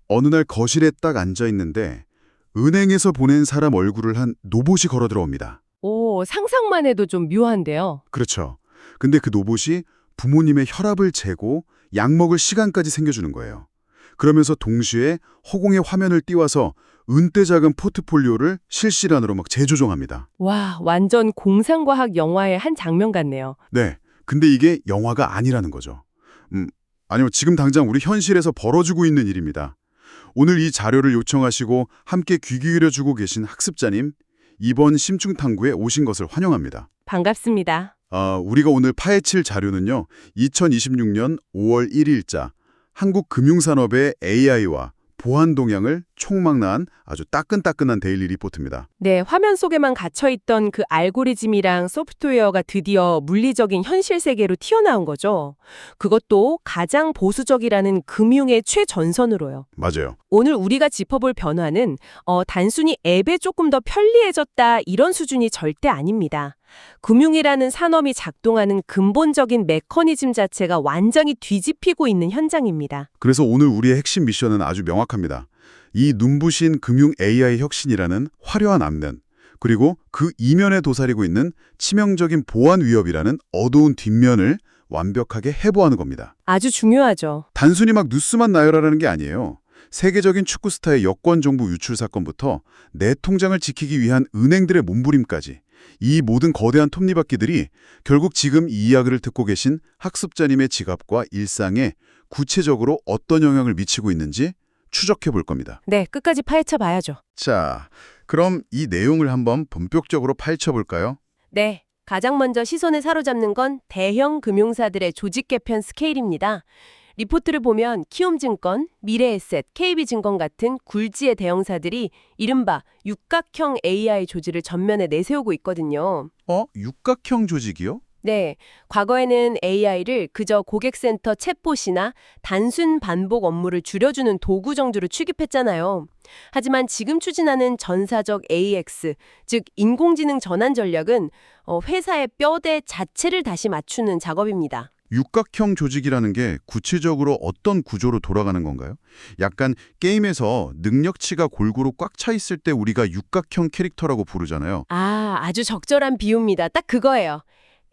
어느 날 거실에 딱 앉아 있는데 은행에서 보낸 사람 얼굴을 한 로봇이 걸어 들어옵니다. 오, 상상만 해도 좀 묘한데요. 그렇죠. 근데 그 로봇이 부모님의 혈압을 재고 약 먹을 시간까지 생겨주는 거예요. 그러면서 동시에 허공에 화면을 띄워서 은퇴자금 포트폴리오를 실시간으로 막 재조정합니다. 와, 완전 공상과학 영화의 한 장면 같네요. 네. 근데 이게 영화가 아니라는 거죠. 아니요. 지금 당장 우리 현실에서 벌어지고 있는 일입니다. 오늘 이 자료를 요청하시고 함께 귀 기울여주고 계신 학습자님, 이번 심층탐구에 오신 것을 환영합니다. 반갑습니다. 우리가 오늘 파헤칠 자료는요. 2026년 5월 1일자 한국금융산업의 AI와 보안 동향을 총망라한 아주 따끈따끈한 데일리 리포트입니다. 네, 화면 속에만 갇혀있던 그 알고리즘이랑 소프트웨어가 드디어 물리적인 현실 세계로 튀어나온 거죠. 그것도 가장 보수적이라는 금융의 최전선으로요. 맞아요. 오늘 우리가 짚어볼 변화는 단순히 앱에 조금 더 편리해졌다 이런 수준이 절대 아닙니다. 금융이라는 산업이 작동하는 근본적인 메커니즘 자체가 완전히 뒤집히고 있는 현장입니다. 그래서 오늘 우리의 핵심 미션은 아주 명확합니다. 이 눈부신 금융 AI 혁신이라는 화려한 앞면, 그리고 그 이면에 도사리고 있는 치명적인 보안 위협이라는 어두운 뒷면을 완벽하게 해부하는 겁니다. 아주 중요하죠. 단순히 막 뉴스만 나열하라는 게 아니에요. 세계적인 축구 스타의 여권 정보 유출 사건부터 내 통장을 지키기 위한 은행들의 몸부림까지 이 모든 거대한 톱니바퀴들이 결국 지금 이 이야기를 듣고 계신 학습자님의 지갑과 일상에 구체적으로 어떤 영향을 미치고 있는지 추적해 볼 겁니다. 네, 끝까지 파헤쳐 봐야죠. 자, 그럼 이 내용을 한번 본격적으로 파헤쳐 볼까요? 네, 가장 먼저 시선을 사로잡는 건 대형 금융사들의 조직 개편 스케일입니다. 리포트를 보면 키움증권, 미래에셋, KB증권 같은 굴지의 대형사들이 이른바 육각형 AI 조직을 전면에 내세우고 있거든요. 육각형 조직이요? 네, 과거에는 AI를 그저 고객센터 챗봇이나 단순 반복 업무를 줄여주는 도구 정도로 취급했잖아요. 하지만 지금 추진하는 전사적 AX, 즉 인공지능 전환 전략은 회사의 뼈대 자체를 다시 맞추는 작업입니다. 육각형 조직이라는 게 구체적으로 어떤 구조로 돌아가는 건가요? 약간 게임에서 능력치가 골고루 꽉 차 있을 때 우리가 육각형 캐릭터라고 부르잖아요. 아주 적절한 비유입니다. 딱 그거예요.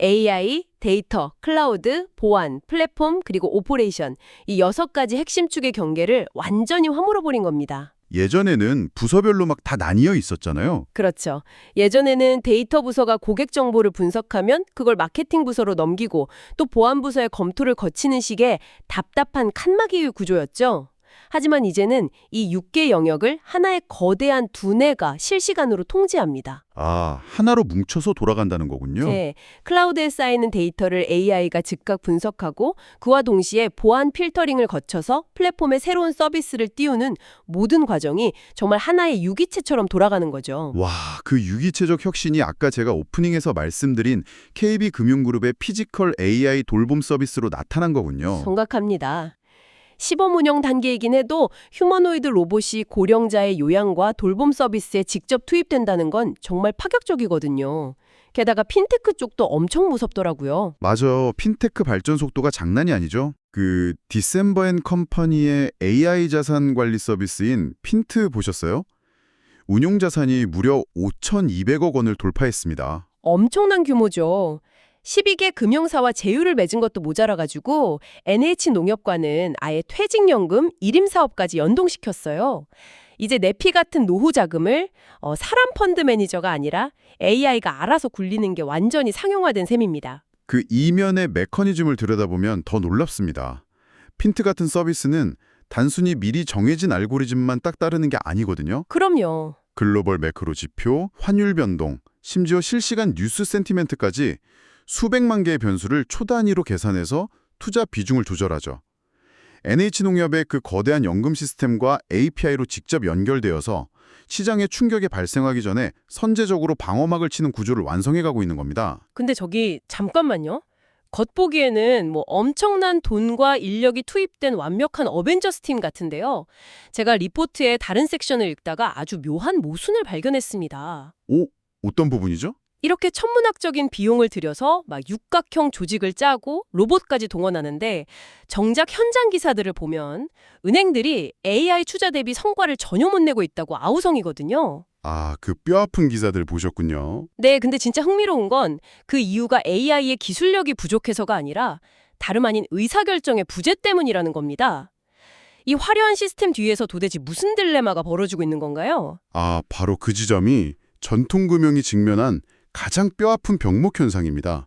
AI, 데이터, 클라우드, 보안, 플랫폼, 그리고 오퍼레이션 이 6가지 핵심 축의 경계를 완전히 허물어버린 겁니다. 예전에는 부서별로 막 다 나뉘어 있었잖아요. 그렇죠. 예전에는 데이터 부서가 고객 정보를 분석하면 그걸 마케팅 부서로 넘기고 또 보안 부서의 검토를 거치는 식의 답답한 칸막이 구조였죠. 하지만 이제는 이 6개 영역을 하나의 거대한 두뇌가 실시간으로 통제합니다. 하나로 뭉쳐서 돌아간다는 거군요. 네, 클라우드에 쌓이는 데이터를 AI가 즉각 분석하고 그와 동시에 보안 필터링을 거쳐서 플랫폼에 새로운 서비스를 띄우는 모든 과정이 정말 하나의 유기체처럼 돌아가는 거죠. 와, 그 유기체적 혁신이 아까 제가 오프닝에서 말씀드린 KB금융그룹의 피지컬 AI 돌봄 서비스로 나타난 거군요. 정확합니다. 시범 운영 단계이긴 해도 휴머노이드 로봇이 고령자의 요양과 돌봄 서비스에 직접 투입된다는 건 정말 파격적이거든요. 게다가 핀테크 쪽도 엄청 무섭더라고요. 맞아. 핀테크 발전 속도가 장난이 아니죠. 그 디셈버 앤 컴퍼니의 AI 자산 관리 서비스인 핀트 보셨어요? 운용 자산이 무려 5,200억 원을 돌파했습니다. 엄청난 규모죠. 12개 금융사와 제휴를 맺은 것도 모자라가지고 NH농협과는 아예 퇴직연금, 일임사업까지 연동시켰어요. 이제 내피 같은 노후 자금을 사람 펀드 매니저가 아니라 AI가 알아서 굴리는 게 완전히 상용화된 셈입니다. 그 이면의 메커니즘을 들여다보면 더 놀랍습니다. 핀트 같은 서비스는 단순히 미리 정해진 알고리즘만 딱 따르는 게 아니거든요. 그럼요. 글로벌 매크로 지표, 환율 변동, 심지어 실시간 뉴스 센티멘트까지 수백만 개의 변수를 초 단위로 계산해서 투자 비중을 조절하죠. NH농협의 그 거대한 연금 시스템과 API로 직접 연결되어서 시장에 충격이 발생하기 전에 선제적으로 방어막을 치는 구조를 완성해가고 있는 겁니다. 근데 저기 잠깐만요. 겉보기에는 엄청난 돈과 인력이 투입된 완벽한 어벤져스 팀 같은데요. 제가 리포트의 다른 섹션을 읽다가 아주 묘한 모순을 발견했습니다. 어떤 부분이죠? 이렇게 천문학적인 비용을 들여서 막 육각형 조직을 짜고 로봇까지 동원하는데 정작 현장 기사들을 보면 은행들이 AI 투자 대비 성과를 전혀 못 내고 있다고 아우성이거든요. 아, 그 뼈아픈 기사들 보셨군요. 네, 근데 진짜 흥미로운 건 그 이유가 AI의 기술력이 부족해서가 아니라 다름 아닌 의사결정의 부재 때문이라는 겁니다. 이 화려한 시스템 뒤에서 도대체 무슨 딜레마가 벌어지고 있는 건가요? 아, 바로 그 지점이 전통금융이 직면한 가장 뼈아픈 병목 현상입니다.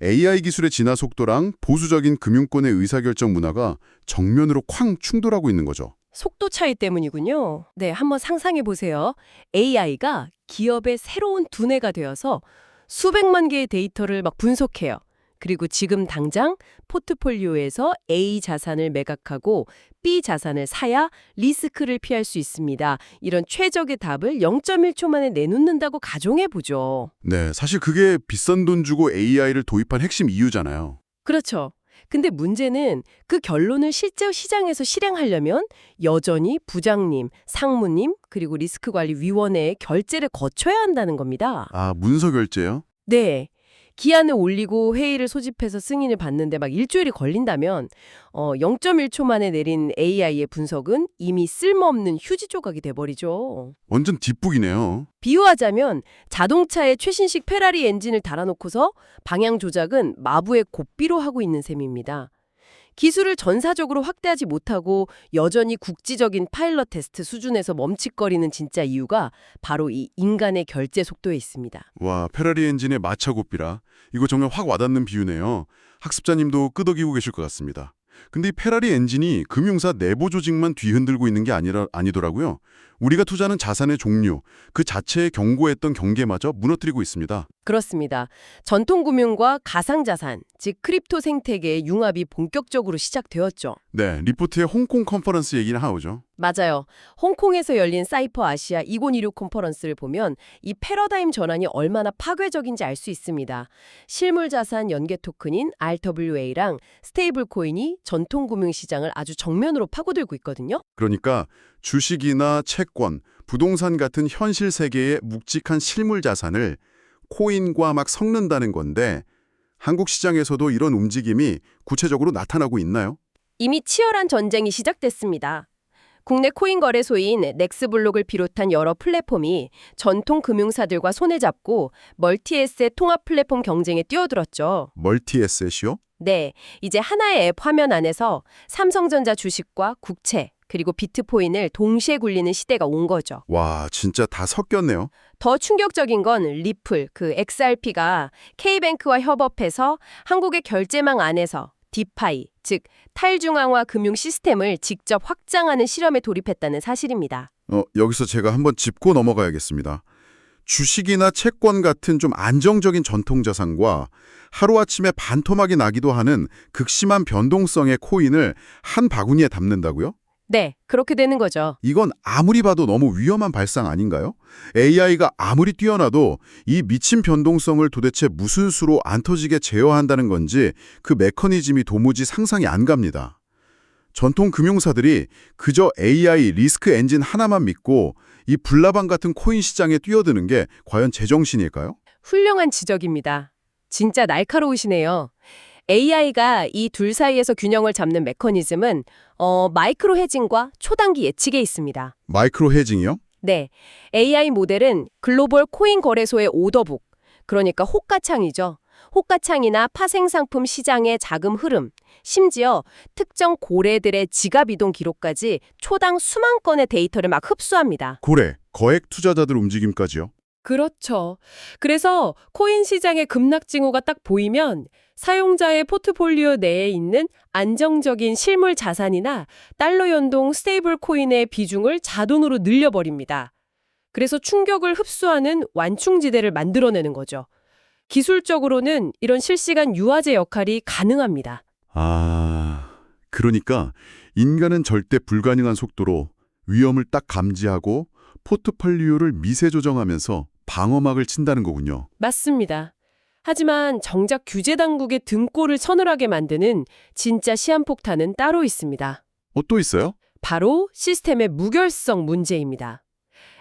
AI 기술의 진화 속도랑 보수적인 금융권의 의사결정 문화가 정면으로 쾅 충돌하고 있는 거죠. 속도 차이 때문이군요. 네, 한번 상상해 보세요. AI가 기업의 새로운 두뇌가 되어서 수백만 개의 데이터를 막 분석해요. 그리고 지금 당장 포트폴리오에서 A 자산을 매각하고 B 자산을 사야 리스크를 피할 수 있습니다. 이런 최적의 답을 0.1초 만에 내놓는다고 가정해 보죠. 네, 사실 그게 비싼 돈 주고 AI를 도입한 핵심 이유잖아요. 그렇죠. 근데 문제는 그 결론을 실제 시장에서 실행하려면 여전히 부장님, 상무님, 그리고 리스크관리위원회의 결재를 거쳐야 한다는 겁니다. 아, 문서 결제요? 네. 기한을 올리고 회의를 소집해서 승인을 받는데 막 일주일이 걸린다면 0.1초 만에 내린 AI의 분석은 이미 쓸모없는 휴지 조각이 돼버리죠. 완전 뒷북이네요. 비유하자면 자동차에 최신식 페라리 엔진을 달아놓고서 방향 조작은 마부의 고삐로 하고 있는 셈입니다. 기술을 전사적으로 확대하지 못하고 여전히 국지적인 파일럿 테스트 수준에서 멈칫거리는 진짜 이유가 바로 이 인간의 결제 속도에 있습니다. 와, 페라리 엔진의 마차 고삐라. 이거 정말 확 와닿는 비유네요. 학습자님도 끄덕이고 계실 것 같습니다. 근데 이 페라리 엔진이 금융사 내부 조직만 뒤흔들고 있는 게 아니더라고요. 우리가 투자하는 자산의 종류, 그 자체에 경고했던 경계마저 무너뜨리고 있습니다. 그렇습니다. 전통금융과 가상자산, 즉 크립토 생태계의 융합이 본격적으로 시작되었죠. 네, 리포트의 홍콩 컨퍼런스 얘기는 하오죠. 맞아요. 홍콩에서 열린 사이퍼 아시아 2026 컨퍼런스를 보면 이 패러다임 전환이 얼마나 파괴적인지 알 수 있습니다. 실물자산 연계 토큰인 RWA랑 스테이블 코인이 전통금융 시장을 아주 정면으로 파고들고 있거든요. 그러니까 주식이나 채권, 부동산 같은 현실 세계의 묵직한 실물 자산을 코인과 막 섞는다는 건데 한국 시장에서도 이런 움직임이 구체적으로 나타나고 있나요? 이미 치열한 전쟁이 시작됐습니다. 국내 코인 거래소인 넥스블록을 비롯한 여러 플랫폼이 전통 금융사들과 손을 잡고 멀티에셋 통합 플랫폼 경쟁에 뛰어들었죠. 멀티에셋이요? 네, 이제 하나의 앱 화면 안에서 삼성전자 주식과 국채, 그리고 비트코인을 동시에 굴리는 시대가 온 거죠. 와, 진짜 다 섞였네요. 더 충격적인 건 리플, 그 XRP가 K뱅크와 협업해서 한국의 결제망 안에서 디파이, 즉 탈중앙화 금융 시스템을 직접 확장하는 실험에 돌입했다는 사실입니다. 여기서 제가 한번 짚고 넘어가야겠습니다. 주식이나 채권 같은 좀 안정적인 전통자산과 하루아침에 반토막이 나기도 하는 극심한 변동성의 코인을 한 바구니에 담는다고요? 네, 그렇게 되는 거죠. 이건 아무리 봐도 너무 위험한 발상 아닌가요? AI가 아무리 뛰어나도 이 미친 변동성을 도대체 무슨 수로 안 터지게 제어한다는 건지 그 메커니즘이 도무지 상상이 안 갑니다. 전통 금융사들이 그저 AI 리스크 엔진 하나만 믿고 이 불나방 같은 코인 시장에 뛰어드는 게 과연 제정신일까요? 훌륭한 지적입니다. 진짜 날카로우시네요. AI가 이 둘 사이에서 균형을 잡는 메커니즘은 마이크로 헤징과 초단기 예측에 있습니다. 마이크로 헤징이요? 네, AI 모델은 글로벌 코인 거래소의 오더북, 그러니까 호가창이죠. 호가창이나 파생상품 시장의 자금 흐름, 심지어 특정 고래들의 지갑 이동 기록까지 초당 수만 건의 데이터를 막 흡수합니다. 고래, 거액 투자자들 움직임까지요? 그렇죠. 그래서 코인 시장의 급락 징후가 딱 보이면 사용자의 포트폴리오 내에 있는 안정적인 실물 자산이나 달러 연동 스테이블 코인의 비중을 자동으로 늘려버립니다. 그래서 충격을 흡수하는 완충지대를 만들어내는 거죠. 기술적으로는 이런 실시간 유화제 역할이 가능합니다. 아, 그러니까 인간은 절대 불가능한 속도로 위험을 딱 감지하고 포트폴리오를 미세 조정하면서 방어막을 친다는 거군요. 맞습니다. 하지만 정작 규제 당국의 등골을 서늘하게 만드는 진짜 시한폭탄은 따로 있습니다. 또 있어요? 바로 시스템의 무결성 문제입니다.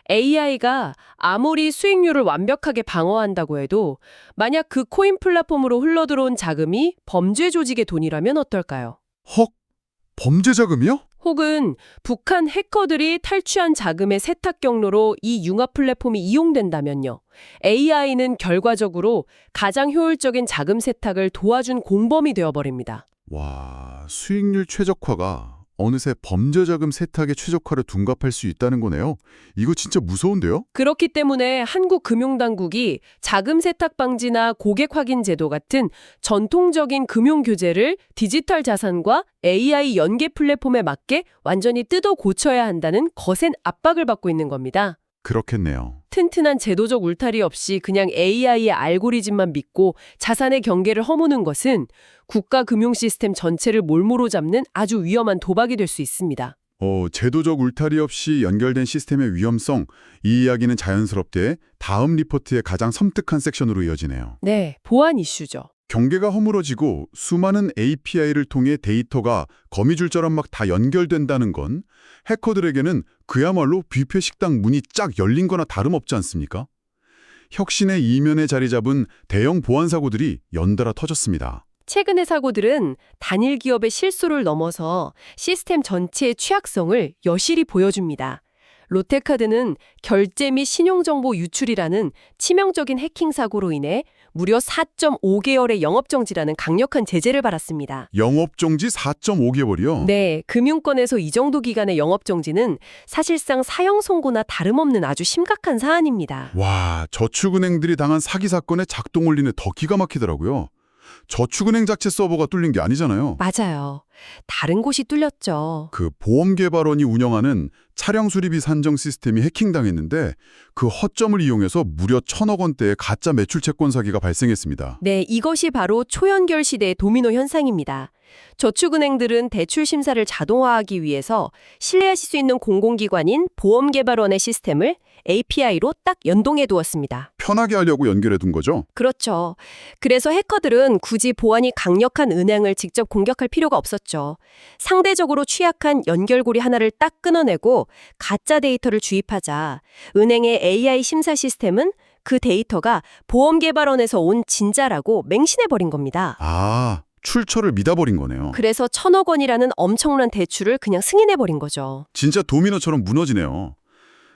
AI가 아무리 수익률을 완벽하게 방어한다고 해도 만약 그 코인 플랫폼으로 흘러들어온 자금이 범죄 조직의 돈이라면 어떨까요? 헉, 범죄 자금이요? 혹은 북한 해커들이 탈취한 자금의 세탁 경로로 이 융합 플랫폼이 이용된다면요. AI는 결과적으로 가장 효율적인 자금 세탁을 도와준 공범이 되어버립니다. 와, 수익률 최적화가 어느새 범죄 자금 세탁의 최적화를 둔갑할 수 있다는 거네요. 이거 진짜 무서운데요? 그렇기 때문에 한국금융당국이 자금 세탁 방지나 고객 확인 제도 같은 전통적인 금융 규제를 디지털 자산과 AI 연계 플랫폼에 맞게 완전히 뜯어 고쳐야 한다는 거센 압박을 받고 있는 겁니다. 그렇겠네요. 튼튼한 제도적 울타리 없이 그냥 AI의 알고리즘만 믿고 자산의 경계를 허무는 것은 국가 금융 시스템 전체를 몰모로 잡는 아주 위험한 도박이 될 수 있습니다. 제도적 울타리 없이 연결된 시스템의 위험성, 이 이야기는 자연스럽게 다음 리포트의 가장 섬뜩한 섹션으로 이어지네요. 네, 보안 이슈죠. 경계가 허물어지고 수많은 API를 통해 데이터가 거미줄처럼 막 다 연결된다는 건 해커들에게는 그야말로 뷔페 식당 문이 쫙 열린 거나 다름없지 않습니까? 혁신의 이면에 자리 잡은 대형 보안 사고들이 연달아 터졌습니다. 최근의 사고들은 단일 기업의 실수를 넘어서 시스템 전체의 취약성을 여실히 보여줍니다. 롯데카드는 결제 및 신용정보 유출이라는 치명적인 해킹 사고로 인해 무려 4.5개월의 영업정지라는 강력한 제재를 받았습니다. 영업정지 4.5개월이요? 네, 금융권에서 이 정도 기간의 영업정지는 사실상 사형 선고나 다름없는 아주 심각한 사안입니다. 와, 저축은행들이 당한 사기 사건의 작동 원리는 더 기가 막히더라고요. 저축은행 자체 서버가 뚫린 게 아니잖아요. 맞아요. 다른 곳이 뚫렸죠. 그 보험개발원이 운영하는 차량 수리비 산정 시스템이 해킹당했는데 그 허점을 이용해서 무려 1,000억 원대의 가짜 매출 채권 사기가 발생했습니다. 네, 이것이 바로 초연결 시대의 도미노 현상입니다. 저축은행들은 대출 심사를 자동화하기 위해서 신뢰하실 수 있는 공공기관인 보험개발원의 시스템을 API로 딱 연동해 두었습니다. 편하게 하려고 연결해 둔 거죠? 그렇죠. 그래서 해커들은 굳이 보안이 강력한 은행을 직접 공격할 필요가 없었죠. 상대적으로 취약한 연결고리 하나를 딱 끊어내고 가짜 데이터를 주입하자 은행의 AI 심사 시스템은 그 데이터가 보험개발원에서 온 진짜라고 맹신해버린 겁니다. 아, 출처를 믿어버린 거네요. 그래서 1,000억 원이라는 엄청난 대출을 그냥 승인해버린 거죠. 진짜 도미노처럼 무너지네요.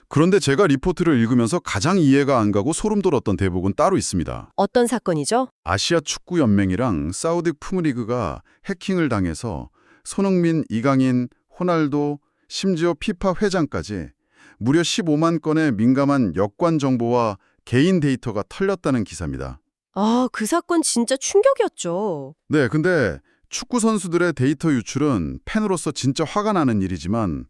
그런데 제가 리포트를 읽으면서 가장 이해가 안 가고 소름 돋았던 대목은 따로 있습니다. 어떤 사건이죠? 아시아 축구 연맹이랑 사우디 프리미리그가 해킹을 당해서 손흥민, 이강인, 호날두, 심지어 피파 회장까지 무려 15만 건의 민감한 여권 정보와 개인 데이터가 털렸다는 기사입니다. 아, 그 사건 진짜 충격이었죠. 네, 근데 축구 선수들의 데이터 유출은 팬으로서 진짜 화가 나는 일이지만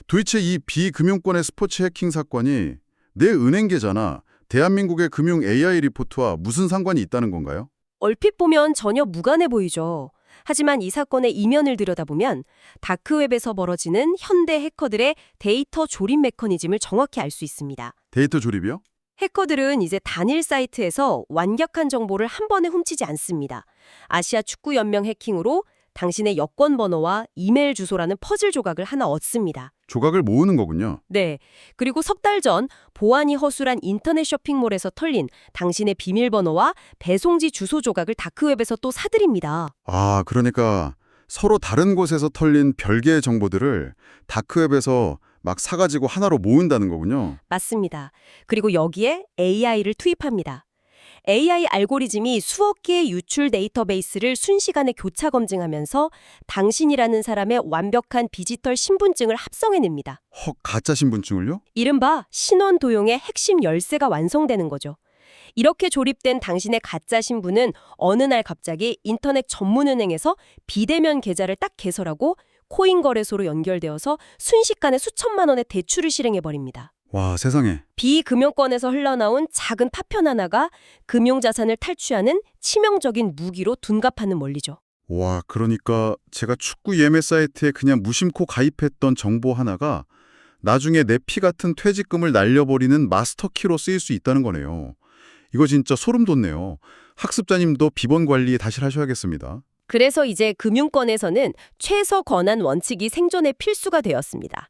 도대체 이 비금융권의 스포츠 해킹 사건이 내 은행 계좌나 대한민국의 금융 AI 리포트와 무슨 상관이 있다는 건가요? 얼핏 보면 전혀 무관해 보이죠. 하지만 이 사건의 이면을 들여다보면 다크웹에서 벌어지는 현대 해커들의 데이터 조립 메커니즘을 정확히 알 수 있습니다. 데이터 조립이요? 해커들은 이제 단일 사이트에서 완벽한 정보를 한 번에 훔치지 않습니다. 아시아 축구연맹 해킹으로 당신의 여권 번호와 이메일 주소라는 퍼즐 조각을 하나 얻습니다. 조각을 모으는 거군요. 네. 그리고 석 달 전 보안이 허술한 인터넷 쇼핑몰에서 털린 당신의 비밀번호와 배송지 주소 조각을 다크웹에서 또 사들입니다. 아, 그러니까 서로 다른 곳에서 털린 별개의 정보들을 다크웹에서 막 사가지고 하나로 모은다는 거군요. 맞습니다. 그리고 여기에 AI를 투입합니다. AI 알고리즘이 수억 개의 유출 데이터베이스를 순식간에 교차 검증하면서 당신이라는 사람의 완벽한 디지털 신분증을 합성해냅니다. 헉, 가짜 신분증을요? 이른바 신원 도용의 핵심 열쇠가 완성되는 거죠. 이렇게 조립된 당신의 가짜 신분은 어느 날 갑자기 인터넷 전문은행에서 비대면 계좌를 딱 개설하고 코인 거래소로 연결되어서 순식간에 수천만 원의 대출을 실행해버립니다. 와, 세상에. 비금융권에서 흘러나온 작은 파편 하나가 금융자산을 탈취하는 치명적인 무기로 둔갑하는 원리죠. 와, 그러니까 제가 축구 예매 사이트에 그냥 무심코 가입했던 정보 하나가 나중에 내 피 같은 퇴직금을 날려버리는 마스터키로 쓰일 수 있다는 거네요. 이거 진짜 소름 돋네요. 학습자님도 비번 관리 다시 하셔야겠습니다. 그래서 이제 금융권에서는 최소 권한 원칙이 생존의 필수가 되었습니다.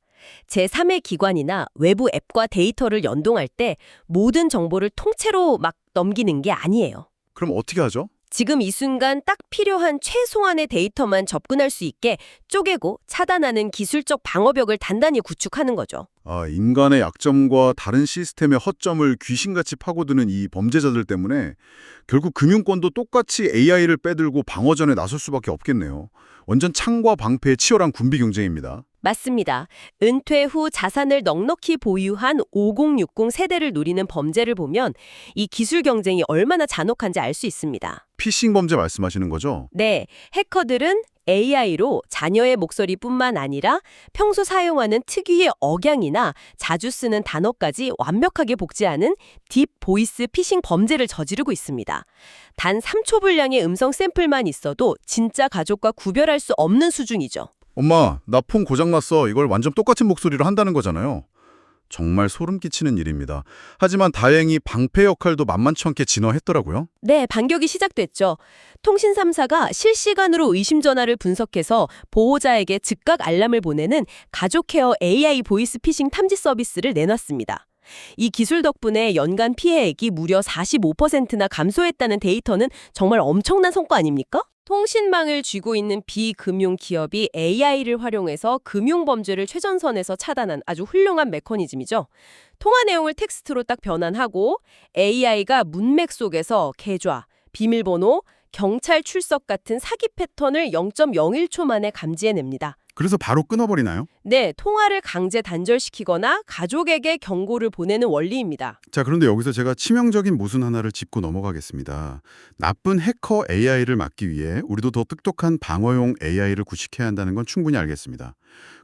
제3의 기관이나 외부 앱과 데이터를 연동할 때 모든 정보를 통째로 막 넘기는 게 아니에요. 그럼 어떻게 하죠? 지금 이 순간 딱 필요한 최소한의 데이터만 접근할 수 있게 쪼개고 차단하는 기술적 방어벽을 단단히 구축하는 거죠. 인간의 약점과 다른 시스템의 허점을 귀신같이 파고드는 이 범죄자들 때문에 결국 금융권도 똑같이 AI를 빼들고 방어전에 나설 수밖에 없겠네요. 완전 창과 방패의 치열한 군비 경쟁입니다. 맞습니다. 은퇴 후 자산을 넉넉히 보유한 5060 세대를 노리는 범죄를 보면 이 기술 경쟁이 얼마나 잔혹한지 알 수 있습니다. 피싱 범죄 말씀하시는 거죠? 네, 해커들은 AI로 자녀의 목소리뿐만 아니라 평소 사용하는 특유의 억양이나 자주 쓰는 단어까지 완벽하게 복제하는 딥 보이스 피싱 범죄를 저지르고 있습니다. 단 3초 분량의 음성 샘플만 있어도 진짜 가족과 구별할 수 없는 수준이죠. 엄마, 나 폰 고장났어. 이걸 완전 똑같은 목소리로 한다는 거잖아요. 정말 소름 끼치는 일입니다. 하지만 다행히 방패 역할도 만만치 않게 진화했더라고요. 네, 반격이 시작됐죠. 통신 3사가 실시간으로 의심 전화를 분석해서 보호자에게 즉각 알람을 보내는 가족 케어 AI 보이스 피싱 탐지 서비스를 내놨습니다. 이 기술 덕분에 연간 피해액이 무려 45%나 감소했다는 데이터는 정말 엄청난 성과 아닙니까? 통신망을 쥐고 있는 비금융 기업이 AI를 활용해서 금융 범죄를 최전선에서 차단한 아주 훌륭한 메커니즘이죠. 통화 내용을 텍스트로 딱 변환하고 AI가 문맥 속에서 계좌, 비밀번호, 경찰 출석 같은 사기 패턴을 0.01초 만에 감지해냅니다. 그래서 바로 끊어버리나요? 네, 통화를 강제 단절시키거나 가족에게 경고를 보내는 원리입니다. 자, 그런데 여기서 제가 치명적인 모순 하나를 짚고 넘어가겠습니다. 나쁜 해커 AI를 막기 위해 우리도 더 똑똑한 방어용 AI를 구축해야 한다는 건 충분히 알겠습니다.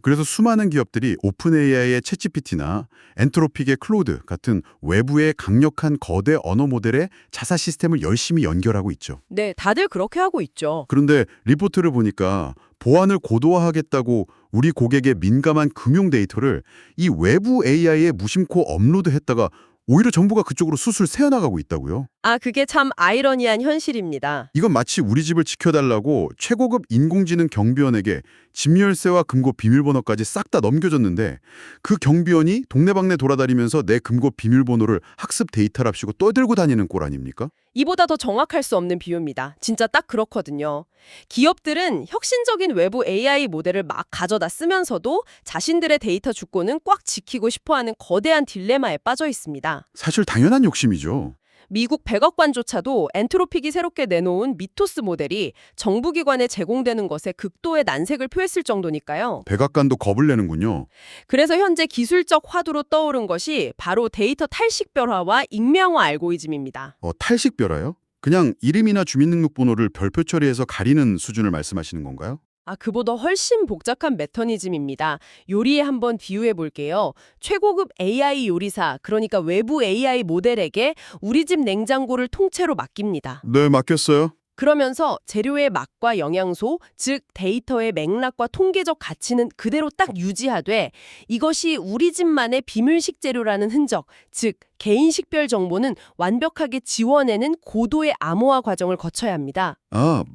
그래서 수많은 기업들이 오픈 AI의 챗GPT나 엔트로픽의 클로드 같은 외부의 강력한 거대 언어 모델의 자사 시스템을 열심히 연결하고 있죠. 네, 다들 그렇게 하고 있죠. 그런데 리포트를 보니까 보안을 고도화하겠다고 우리 고객의 민감한 금융 데이터를 이 외부 AI에 무심코 업로드했다가 오히려 정보가 그쪽으로 술술 새어나가고 있다고요. 그게 참 아이러니한 현실입니다. 이건 마치 우리 집을 지켜달라고 최고급 인공지능 경비원에게 집 열쇠와 금고 비밀번호까지 싹 다 넘겨줬는데 그 경비원이 동네방네 돌아다니면서 내 금고 비밀번호를 학습 데이터랍시고 떠들고 다니는 꼴 아닙니까? 이보다 더 정확할 수 없는 비유입니다. 진짜 딱 그렇거든요. 기업들은 혁신적인 외부 AI 모델을 막 가져다 쓰면서도 자신들의 데이터 주권은 꽉 지키고 싶어하는 거대한 딜레마에 빠져 있습니다. 사실 당연한 욕심이죠. 미국 백악관조차도 엔트로픽이 새롭게 내놓은 미토스 모델이 정부기관에 제공되는 것에 극도의 난색을 표했을 정도니까요. 백악관도 겁을 내는군요. 그래서 현재 기술적 화두로 떠오른 것이 바로 데이터 탈식별화와 익명화 알고리즘입니다. 탈식별화요? 그냥 이름이나 주민등록번호를 별표 처리해서 가리는 수준을 말씀하시는 건가요? 그보다 훨씬 복잡한 메커니즘입니다. 요리에 한번 비유해 볼게요. 최고급 AI 요리사, 그러니까 외부 AI 모델에게 우리 집 냉장고를 통째로 맡깁니다. 네, 맡겼어요. 그러면서 재료의 맛과 영양소, 즉 데이터의 맥락과 통계적 가치는 그대로 딱 유지하되 이것이 우리 집만의 비밀식 재료라는 흔적, 즉 개인 식별 정보는 완벽하게 지워내는 고도의 암호화 과정을 거쳐야 합니다.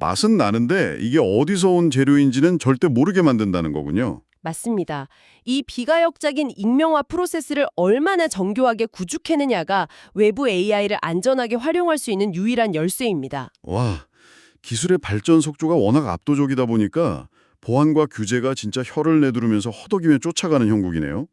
맛은 나는데 이게 어디서 온 재료인지는 절대 모르게 만든다는 거군요. 맞습니다. 이 비가역적인 익명화 프로세스를 얼마나 정교하게 구축해내냐가 외부 AI를 안전하게 활용할 수 있는 유일한 열쇠입니다. 와, 기술의 발전 속도가 워낙 압도적이다 보니까 보안과 규제가 진짜 혀를 내두르면서 허덕이며 쫓아가는 형국이네요.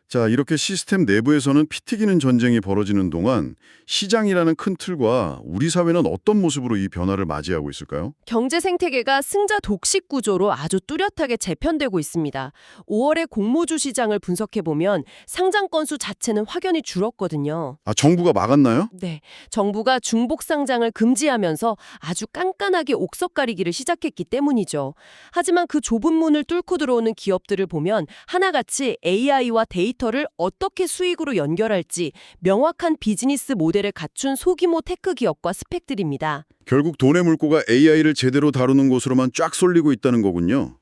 자, 이렇게 시스템 내부에서는 피 튀기는 전쟁이 벌어지는 동안 시장이라는 큰 틀과 우리 사회는 어떤 모습으로 이 변화를 맞이하고 있을까요? 경제 생태계가 승자 독식 구조로 아주 뚜렷하게 재편되고 있습니다. 5월의 공모주 시장을 분석해보면 상장 건수 자체는 확연히 줄었거든요. 정부가 막았나요? 네, 정부가 중복 상장을 금지하면서 아주 깐깐하게 옥석 가리기를 시작했기 때문이죠. 하지만 그 좁은 문을 뚫고 들어오는 기업들을 보면 하나같이 AI와 데이터를 어떻게 수익으로 연결할지 명확한 비즈니스 모델을 갖춘 소규모 테크 기업과 스펙들입니다. 결국 돈의 물꼬가 AI를 제대로 다루는 곳으로만 쫙 쏠리고 있다는 거군요.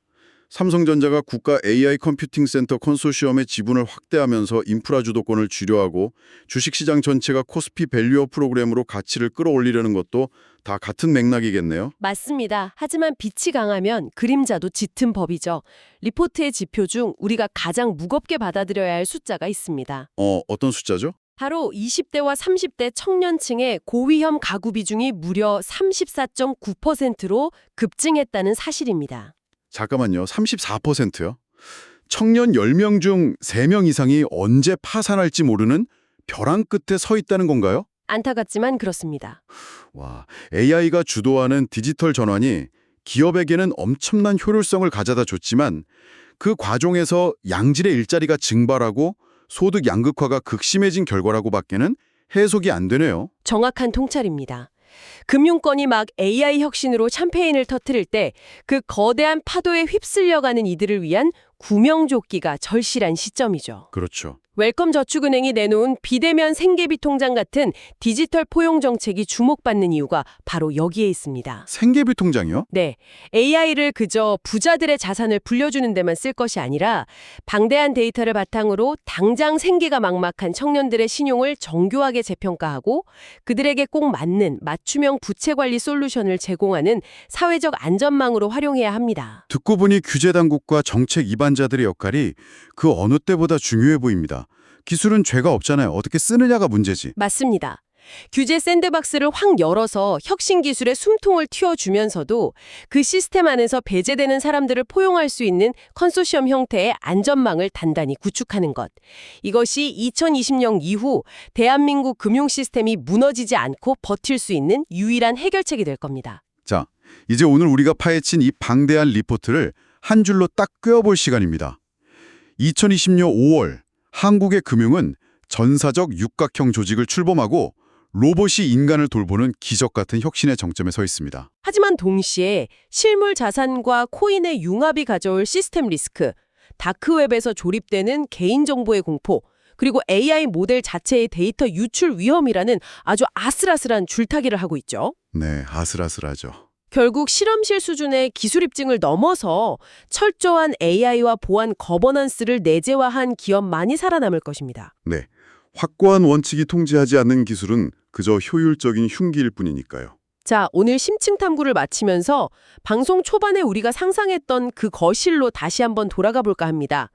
삼성전자가 국가 AI 컴퓨팅 센터 컨소시엄의 지분을 확대하면서 인프라 주도권을 쥐려하고 주식시장 전체가 코스피 밸류어 프로그램으로 가치를 끌어올리려는 것도 다 같은 맥락이겠네요. 맞습니다. 하지만 빛이 강하면 그림자도 짙은 법이죠. 리포트의 지표 중 우리가 가장 무겁게 받아들여야 할 숫자가 있습니다. 어떤 숫자죠? 바로 20대와 30대 청년층의 고위험 가구 비중이 무려 34.9%로 급증했다는 사실입니다. 잠깐만요. 34%요? 청년 10명 중 3명 이상이 언제 파산할지 모르는 벼랑 끝에 서 있다는 건가요? 안타깝지만 그렇습니다. 와, AI가 주도하는 디지털 전환이 기업에게는 엄청난 효율성을 가져다 줬지만 그 과정에서 양질의 일자리가 증발하고 소득 양극화가 극심해진 결과라고밖에는 해석이 안 되네요. 정확한 통찰입니다. 금융권이 막 AI 혁신으로 샴페인을 터뜨릴 때 그 거대한 파도에 휩쓸려가는 이들을 위한 구명조끼가 절실한 시점이죠. 그렇죠. 웰컴 저축은행이 내놓은 비대면 생계비 통장 같은 디지털 포용 정책이 주목받는 이유가 바로 여기에 있습니다. 생계비 통장이요? 네, AI를 그저 부자들의 자산을 불려주는 데만 쓸 것이 아니라 방대한 데이터를 바탕으로 당장 생계가 막막한 청년들의 신용을 정교하게 재평가하고 그들에게 꼭 맞는 맞춤형 부채 관리 솔루션을 제공하는 사회적 안전망으로 활용해야 합니다. 듣고 보니 규제 당국과 정책 입안자들의 역할이 그 어느 때보다 중요해 보입니다. 기술은 죄가 없잖아요. 어떻게 쓰느냐가 문제지. 맞습니다. 규제 샌드박스를 확 열어서 혁신 기술의 숨통을 틔워주면서도 그 시스템 안에서 배제되는 사람들을 포용할 수 있는 컨소시엄 형태의 안전망을 단단히 구축하는 것. 이것이 2020년 이후 대한민국 금융 시스템이 무너지지 않고 버틸 수 있는 유일한 해결책이 될 겁니다. 자, 이제 오늘 우리가 파헤친 이 방대한 리포트를 한 줄로 딱 꿰어볼 시간입니다. 2020년 5월 한국의 금융은 전사적 육각형 조직을 출범하고 로봇이 인간을 돌보는 기적 같은 혁신의 정점에 서 있습니다. 하지만 동시에 실물 자산과 코인의 융합이 가져올 시스템 리스크, 다크웹에서 조립되는 개인정보의 공포, 그리고 AI 모델 자체의 데이터 유출 위험이라는 아주 아슬아슬한 줄타기를 하고 있죠. 네, 아슬아슬하죠. 결국 실험실 수준의 기술 입증을 넘어서 철저한 AI와 보안 거버넌스를 내재화한 기업만이 살아남을 것입니다. 네, 확고한 원칙이 통제하지 않는 기술은 그저 효율적인 흉기일 뿐이니까요. 자, 오늘 심층 탐구를 마치면서 방송 초반에 우리가 상상했던 그 거실로 다시 한번 돌아가 볼까 합니다.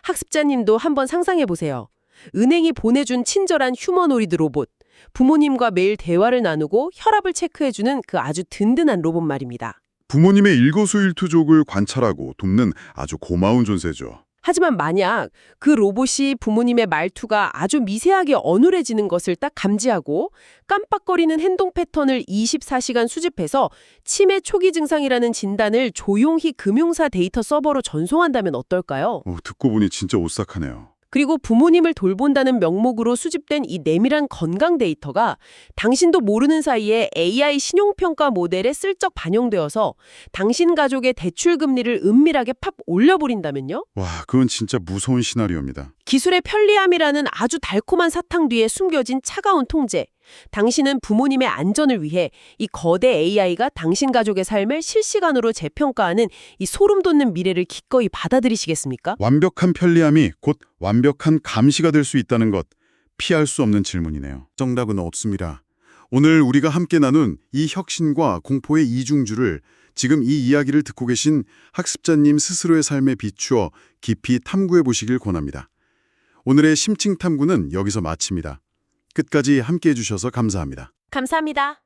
학습자님도 한번 상상해 보세요. 은행이 보내준 친절한 휴머노이드 로봇, 부모님과 매일 대화를 나누고 혈압을 체크해주는 그 아주 든든한 로봇 말입니다. 부모님의 일거수일투족을 관찰하고 돕는 아주 고마운 존재죠. 하지만 만약 그 로봇이 부모님의 말투가 아주 미세하게 어눌해지는 것을 딱 감지하고 깜빡거리는 행동 패턴을 24시간 수집해서 치매 초기 증상이라는 진단을 조용히 금융사 데이터 서버로 전송한다면 어떨까요? 듣고 보니 진짜 오싹하네요. 그리고 부모님을 돌본다는 명목으로 수집된 이 내밀한 건강 데이터가 당신도 모르는 사이에 AI 신용평가 모델에 슬쩍 반영되어서 당신 가족의 대출 금리를 은밀하게 팍 올려버린다면요? 와, 그건 진짜 무서운 시나리오입니다. 기술의 편리함이라는 아주 달콤한 사탕 뒤에 숨겨진 차가운 통제. 당신은 부모님의 안전을 위해 이 거대 AI가 당신 가족의 삶을 실시간으로 재평가하는 이 소름 돋는 미래를 기꺼이 받아들이시겠습니까? 완벽한 편리함이 곧 완벽한 감시가 될 수 있다는 것, 피할 수 없는 질문이네요. 정답은 없습니다. 오늘 우리가 함께 나눈 이 혁신과 공포의 이중주를 지금 이 이야기를 듣고 계신 학습자님 스스로의 삶에 비추어 깊이 탐구해 보시길 권합니다. 오늘의 심층 탐구는 여기서 마칩니다. 끝까지 함께해 주셔서 감사합니다. 감사합니다.